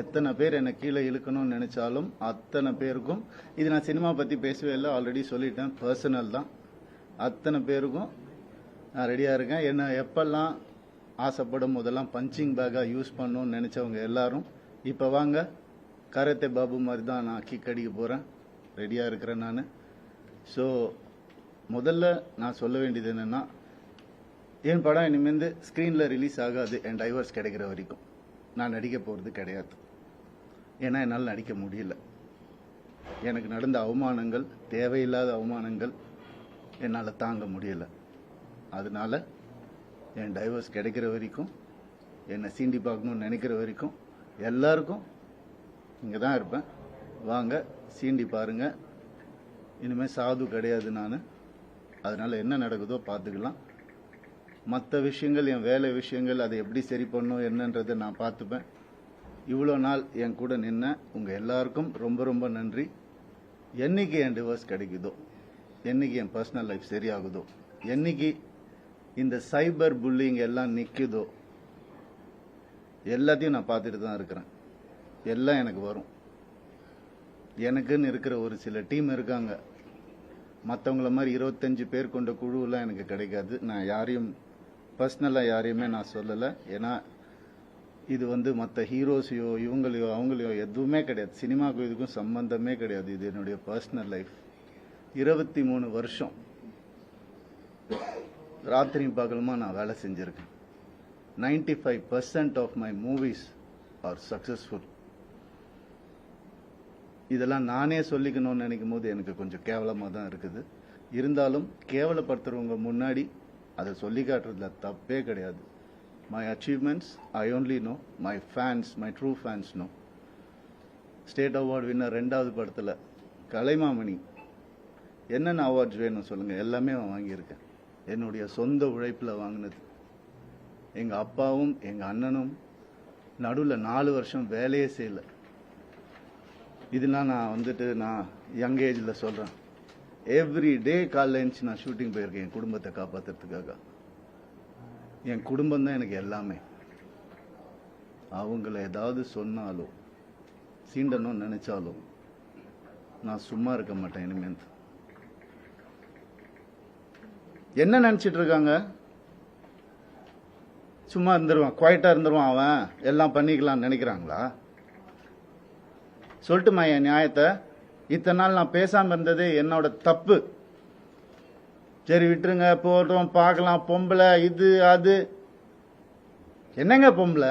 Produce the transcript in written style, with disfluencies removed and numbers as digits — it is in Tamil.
எத்தனை பேர் என்னை கீழே இழுக்கணும்னு நினைச்சாலும் அத்தனை பேருக்கும், இது நான் சினிமா பற்றி பேசவே இல்லை, ஆல்ரெடி சொல்லிட்டேன், பர்சனல் தான். அத்தனை பேருக்கும் நான் ரெடியாக இருக்கேன். என்ன எப்பெல்லாம் ஆசைப்படும் போதெல்லாம் பஞ்சிங் பேக்காக யூஸ் பண்ணணும்னு நினச்சவங்க எல்லாரும் இப்போ வாங்க, கராத்தே பாபு மாதிரி தான் நான் கிக் அடிக்க போகிறேன், ரெடியாக இருக்கிறேன் நான். ஸோ முதல்ல நான் சொல்ல வேண்டியது என்னென்னா, என் படம் இனிமேல் ஸ்க்ரீனில் ரிலீஸ் ஆகாது என் டைவர்ஸ் கிடைக்கிற வரைக்கும். நான் நடிக்க போகிறது கிடையாது. ஏன்னா என்னால் நடிக்க முடியல. எனக்கு நடந்த அவமானங்கள், தேவையில்லாத அவமானங்கள் என்னால் தாங்க முடியல. அதனால என் டைவர்ஸ் கிடைக்கிற வரைக்கும், என்னை சீண்டி பார்க்கணும்னு நினைக்கிற வரைக்கும் எல்லாருக்கும் இங்கே தான் இருப்பேன். வாங்க, சீண்டி பாருங்க. இனிமேல் சாது கிடையாது நான். அதனால என்ன நடக்குதோ பார்த்துக்கலாம். மற்ற விஷயங்கள், என் வேலை விஷயங்கள், அதை எப்படி சரி பண்ணணும் என்னன்றதை நான் பார்த்துப்பேன். இவ்வளோ நாள் என் கூட நின்ன உங்கள் எல்லாருக்கும் ரொம்ப ரொம்ப நன்றி. என்னைக்கு என் டிவோர்ஸ் கிடைக்குதோ, என்னைக்கு என் பர்சனல் லைஃப் சரியாகுதோ, என்னைக்கு இந்த சைபர் புல்லிங் எல்லாம் நிற்குதோ, எல்லாத்தையும் நான் பார்த்துட்டு தான் இருக்கிறேன். எல்லாம் எனக்கு வரும். எனக்குன்னு இருக்கிற ஒரு சில டீம் இருக்காங்க. மற்றவங்கள மாதிரி 25 பேர் கொண்ட குழுவெல்லாம் எனக்கு கிடைக்காது. நான் யாரையும் பர்சனலாக யாரையுமே நான் சொல்லலை. ஏன்னா இது மற்ற ஹீரோஸையோ இவங்களையோ அவங்களையோ எதுவுமே கிடையாது. சினிமாவுக்கும் இதுக்கும் சம்பந்தமே கிடையாது. இது என்னுடைய பர்சனல் லைஃப். 23 வருஷம் ராத்திரி பகலுமா நான் வேலை செஞ்சுருக்கேன். 95% of my movies are successful. இதெல்லாம் நானே சொல்லிக்கணும்னு நினைக்கும் போது எனக்கு கொஞ்சம் கேவலமாக தான் இருக்குது. இருந்தாலும் கேவலப்படுத்துறவங்க முன்னாடி அதை சொல்லி காட்டுறதுல தப்பே கிடையாது. My achievements I only know, my fans, my true fans know. State award winner 2வது படத்தில் கலைமாமணி. என்னென்ன அவார்ட்ஸ் வேணும் சொல்லுங்கள், எல்லாமே வாங்கியிருக்கேன். என்னுடைய சொந்த உழைப்பில் வாங்கினது. எங்கள் அப்பாவும் எங்கள் அண்ணனும் நடுவில் 4 வருஷம் வேலையே செய்யலை. இதெல்லாம் நான் நான் யங் ஏஜில் சொல்கிறேன். எவ்ரி டே காலைல எழுந்துச்சு நான் ஷூட்டிங் போயிருக்கேன் என் குடும்பத்தை காப்பாற்றுறதுக்காக. என் குடும்பம் தான் எனக்கு எல்லாமே. அவங்கள ஏதாவது சொன்னாலோ சீண்டணும்னு நினைச்சாலும் நான் சும்மா இருக்க மாட்டேன். இனிமேல் என்ன நினைச்சிட்டு இருக்காங்க? சும்மா இருந்துருவான், குவாய்ட்டா இருந்துருவான், அவன் எல்லாம் பண்ணிக்கலாம்னு நினைக்கிறாங்களா? சொல்லட்டுமா என் நியாயத்தை? இத்தனை நாள் நான் பேசாம இருந்தது என்னோட தப்பு. சரி விட்டுருங்க, போடுறோம், பார்க்கலாம். பொம்பளை இது அது. என்னங்க பொம்பளை?